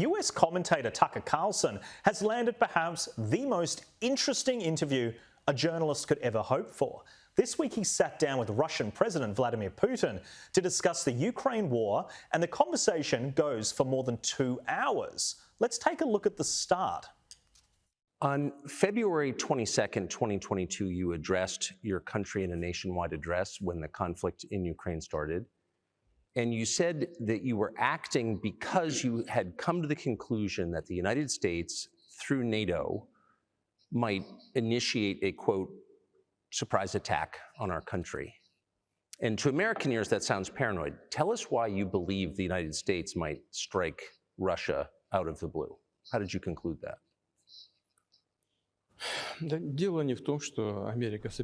US commentator Tucker Carlson has landed perhaps the most interesting interview a journalist could ever hope for. This week he sat down with Russian President Vladimir Putin to discuss the Ukraine war, and the conversation goes for more than 2 hours. Let's take a look at the start. On February 22nd, 2022, you addressed your country in a nationwide address when the conflict in Ukraine started. And you said that you were acting because you had come to the conclusion that the United States, through NATO, might initiate a, quote, surprise attack on our country. And to American ears, that sounds paranoid. Tell us why you believe the United States might strike Russia out of the blue. How did you conclude that?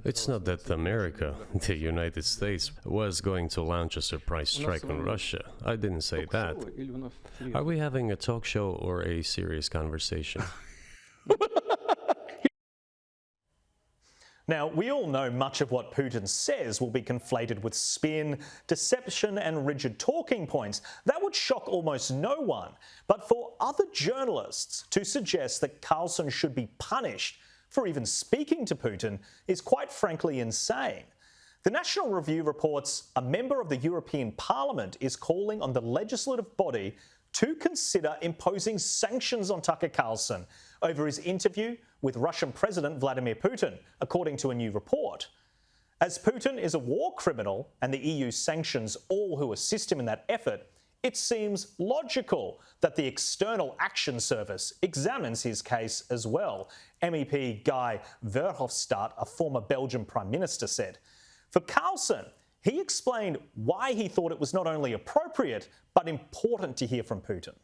It's not that America, the United States, was going to launch a surprise strike on Russia. I didn't say that. Are we having a talk show or a serious conversation? Now, we all know much of what Putin says will be conflated with spin, deception and rigid talking points. That would shock almost no one. But for other journalists to suggest that Carlson should be punished for even speaking to Putin is quite frankly insane. The National Review reports a member of the European Parliament is calling on the legislative body to consider imposing sanctions on Tucker Carlson over his interview with Russian President Vladimir Putin, according to a new report. As Putin is a war criminal and the EU sanctions all who assist him in that effort, it seems logical that the External Action Service examines his case as well, MEP Guy Verhofstadt, a former Belgian Prime Minister, said. For Carlson, he explained why he thought it was not only appropriate, but important to hear from Putin.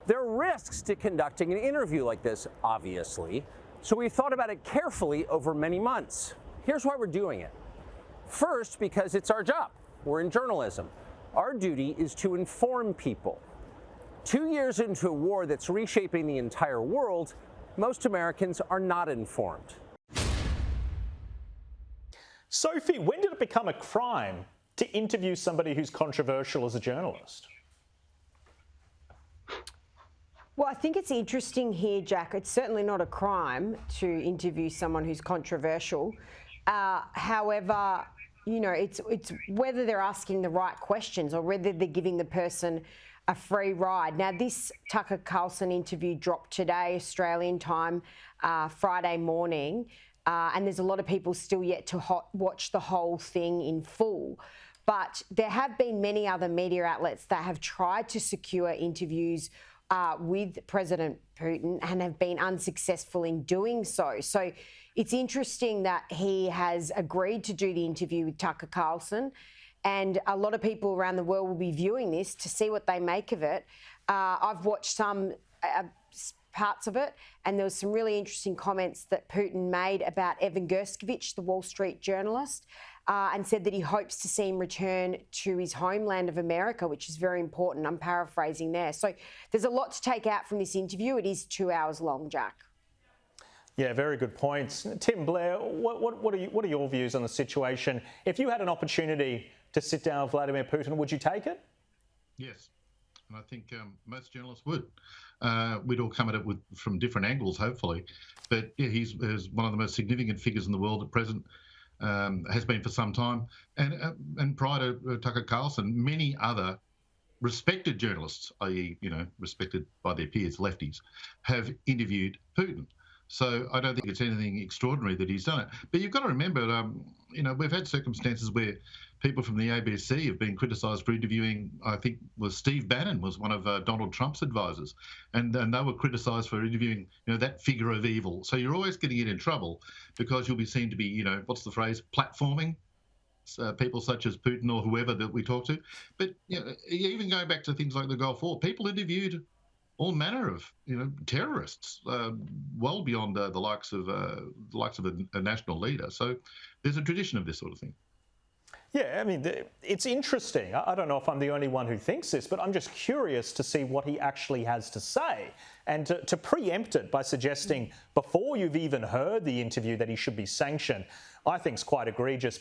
There are risks to conducting an interview like this, obviously, so we thought about it carefully over many months. Here's why we're doing it. First, because it's our job. We're in journalism. Our duty is to inform people. 2 years into a war that's reshaping the entire world, most Americans are not informed. Sophie, when did it become a crime to interview somebody who's controversial as a journalist? Well, I think it's interesting here, Jack. It's certainly not a crime to interview someone who's controversial. However, you know, it's whether they're asking the right questions or whether they're giving the person a free ride. Now, this Tucker Carlson interview dropped today, Australian time, Friday morning, and there's a lot of people still yet to watch the whole thing in full. But there have been many other media outlets that have tried to secure interviews with President Putin and have been unsuccessful in doing so. So it's interesting that he has agreed to do the interview with Tucker Carlson, and a lot of people around the world will be viewing this to see what they make of it. I've watched some parts of it, and there was some really interesting comments that Putin made about Evan Gershkovich, the Wall Street journalist, and said that he hopes to see him return to his homeland of America, which is very important. I'm paraphrasing there. So there's a lot to take out from this interview. It is 2 hours long, Jack. Yeah, very good points. Tim Blair, what are your views on the situation? If you had an opportunity to sit down with Vladimir Putin, would you take it? Yes, and I think most journalists would. We'd all come at it from different angles, hopefully. But yeah, he's one of the most significant figures in the world at present, has been for some time. And prior to Tucker Carlson, many other respected journalists, i.e., you know, respected by their peers, lefties, have interviewed Putin. So I don't think it's anything extraordinary that he's done it. But you've got to remember, you know, we've had circumstances where people from the ABC have been criticised for interviewing, I think was Steve Bannon was one of Donald Trump's advisors, and they were criticised for interviewing, you know, that figure of evil. So you're always going to get in trouble because you'll be seen to be, you know, what's the phrase, platforming people such as Putin or whoever that we talk to. But you know, even going back to things like the Gulf War, people interviewed all manner of, you know, terrorists, well beyond the likes of a national leader. So there's a tradition of this sort of thing. Yeah, I mean, it's interesting. I don't know if I'm the only one who thinks this, but I'm just curious to see what he actually has to say. And to preempt it by suggesting before you've even heard the interview that he should be sanctioned, I think is quite egregious.